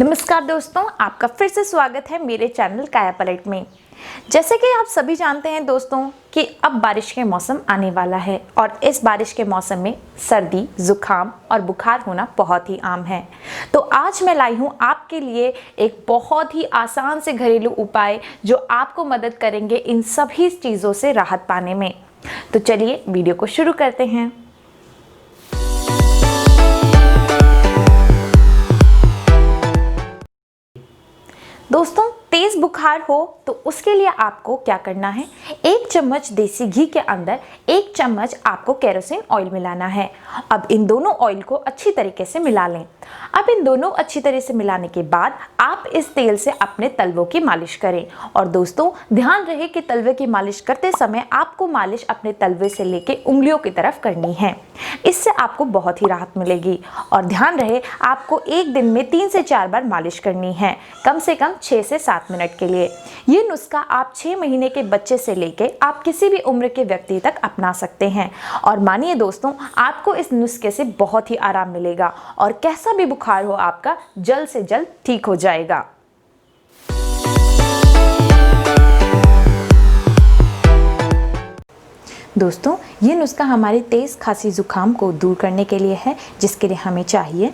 नमस्कार दोस्तों, आपका फिर से स्वागत है मेरे चैनल काया पलट में। जैसे कि आप सभी जानते हैं दोस्तों कि अब बारिश के मौसम आने वाला है और इस बारिश के मौसम में सर्दी, जुकाम और बुखार होना बहुत ही आम है। तो आज मैं लाई हूँ आपके लिए एक बहुत ही आसान से घरेलू उपाय जो आपको मदद करेंगे इन सभी चीज़ों से राहत पाने में। तो चलिए वीडियो को शुरू करते हैं। दोस्तों, तेज बुखार हो तो उसके लिए आपको क्या करना है, 1 चम्मच देसी घी के अंदर 1 चम्मच आपको केरोसिन ऑयल मिलाना है। अब इन दोनों ऑयल को अच्छी तरीके से मिला लें। अब इन दोनों अच्छी तरह से मिलाने के बाद आप इस तेल से अपने तलवों की मालिश करें। और दोस्तों, ध्यान रहे कि तलवे की मालिश करते समय आपको मालिश अपने तलवे से लेके उंगलियों की तरफ करनी है। इससे आपको बहुत ही राहत मिलेगी। और ध्यान रहे आपको एक दिन में 3 से 4 बार मालिश करनी है, कम से कम 6 से 7 मिनट के लिए। ये नुस्खा आप 6 महीने के बच्चे से लेके आप किसी भी उम्र के व्यक्ति तक अपना सकते हैं। और मानिए दोस्तों, आपको इस नुस्खे से बहुत ही आराम मिलेगा और कैसा भी बुखार हो आपका जल्द से जल्द ठीक हो जाएगा। दोस्तों, ये नुस्खा हमारी तेज खांसी जुकाम को दूर करने के लिए है, जिसके लिए हमें चाहिए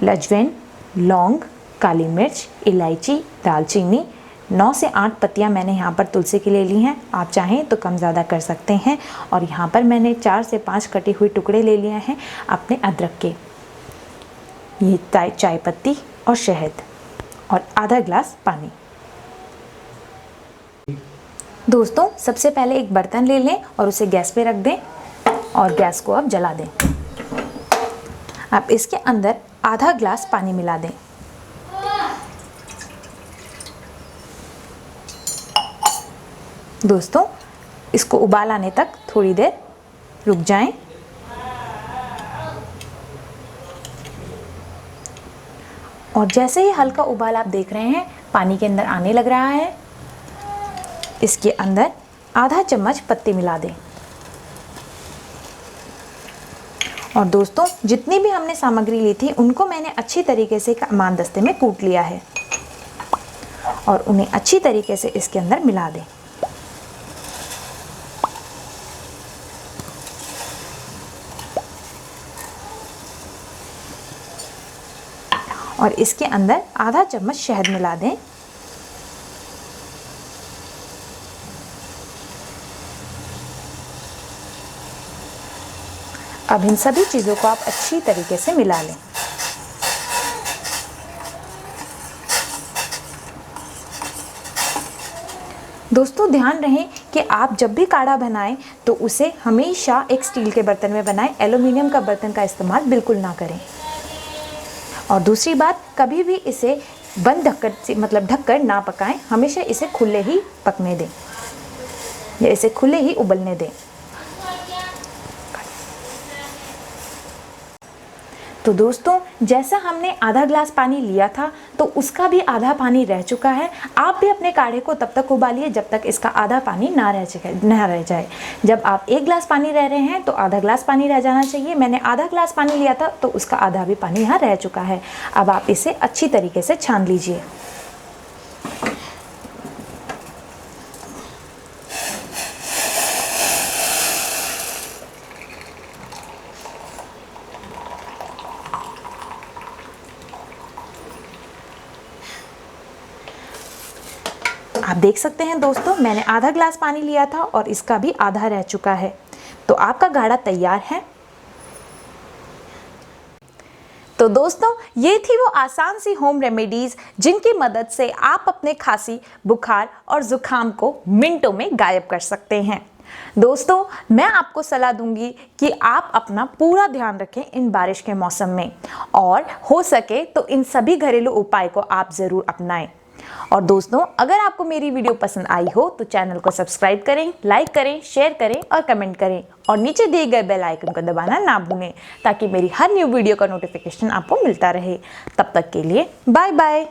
लज्जवेन, लौंग, काली मिर्च, इलायची, दालचीनी, 9 से 8 पत्तियां मैंने यहाँ पर तुलसी के लिए ली हैं। आप चाहें तो कम ज़्यादा कर सकते हैं। और यहाँ पर मैंने 4 से 5 कटे हुए टुकड़े ले लिए हैं अपने अदरक के। ये चाय पत्ती और शहद और आधा ग्लास पानी। दोस्तों, सबसे पहले एक बर्तन ले लें और उसे गैस पे रख दें और गैस को अब जला दें। अब इसके अंदर आधा ग्लास पानी मिला दें। दोस्तों, इसको उबाल आने तक थोड़ी देर रुक जाएं। और जैसे ही हल्का उबाल आप देख रहे हैं पानी के अंदर आने लग रहा है, इसके अंदर आधा चम्मच पत्ती मिला दें। और दोस्तों, जितनी भी हमने सामग्री ली थी उनको मैंने अच्छी तरीके से कमान दस्ते में कूट लिया है और उन्हें अच्छी तरीके से इसके अंदर मिला दें। और इसके अंदर आधा चम्मच शहद मिला दें। अब इन सभी चीज़ों को आप अच्छी तरीके से मिला लें। दोस्तों, ध्यान रहे कि आप जब भी काढ़ा बनाएं तो उसे हमेशा एक स्टील के बर्तन में बनाएं। एल्युमिनियम का बर्तन का इस्तेमाल बिल्कुल ना करें। और दूसरी बात, कभी भी इसे बंद ढककर ना पकाएं। हमेशा इसे खुले ही पकने दें या इसे खुले ही उबलने दें। तो दोस्तों, जैसा हमने आधा ग्लास पानी लिया था तो उसका भी आधा पानी रह चुका है। आप भी अपने काढ़े को तब तक उबालिए जब तक इसका आधा पानी ना रह जाए। जब आप 1 ग्लास पानी रह रहे हैं तो आधा ग्लास पानी रह जाना चाहिए। मैंने आधा ग्लास पानी लिया था तो उसका आधा भी पानी यहाँ रह चुका है। अब आप इसे अच्छी तरीके से छान लीजिए। आप देख सकते हैं दोस्तों, मैंने आधा ग्लास पानी लिया था और इसका भी आधा रह चुका है। तो आपका गाढ़ा तैयार है। तो दोस्तों, ये थी वो आसान सी होम रेमेडीज जिनकी मदद से आप अपने खांसी, बुखार और जुकाम को मिनटों में गायब कर सकते हैं। दोस्तों, मैं आपको सलाह दूंगी कि आप अपना पूरा ध्यान रखें इन बारिश के मौसम में और हो सके तो इन सभी घरेलू उपाय को आप ज़रूर अपनाएं। और दोस्तों, अगर आपको मेरी वीडियो पसंद आई हो तो चैनल को सब्सक्राइब करें, लाइक करें, शेयर करें और कमेंट करें। और नीचे दिए गए बेल आइकन को दबाना ना भूलें ताकि मेरी हर न्यू वीडियो का नोटिफिकेशन आपको मिलता रहे। तब तक के लिए बाय बाय।